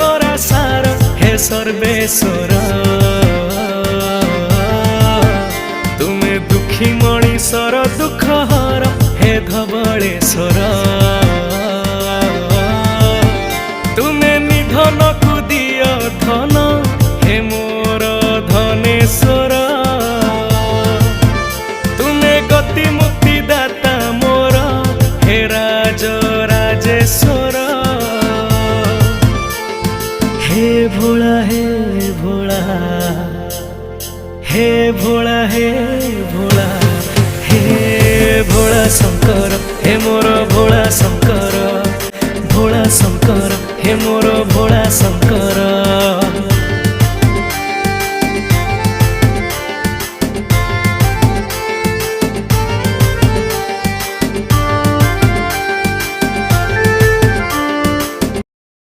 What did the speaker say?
परासार हे सर्वेश्वर तुमे दुखी मणिषर दुख हर हे धवलेश्वर तुमे निधन को दिय धन हे मोर धनेश्वर तुमे गति मुक्ति दाता मोर हे राज राजेश्वर हे भोला हे भोला हे भोला हे भोला हे भोला शंकर हे मोर भोला शंकर भोला शंकर हे मोर भोला शंकर।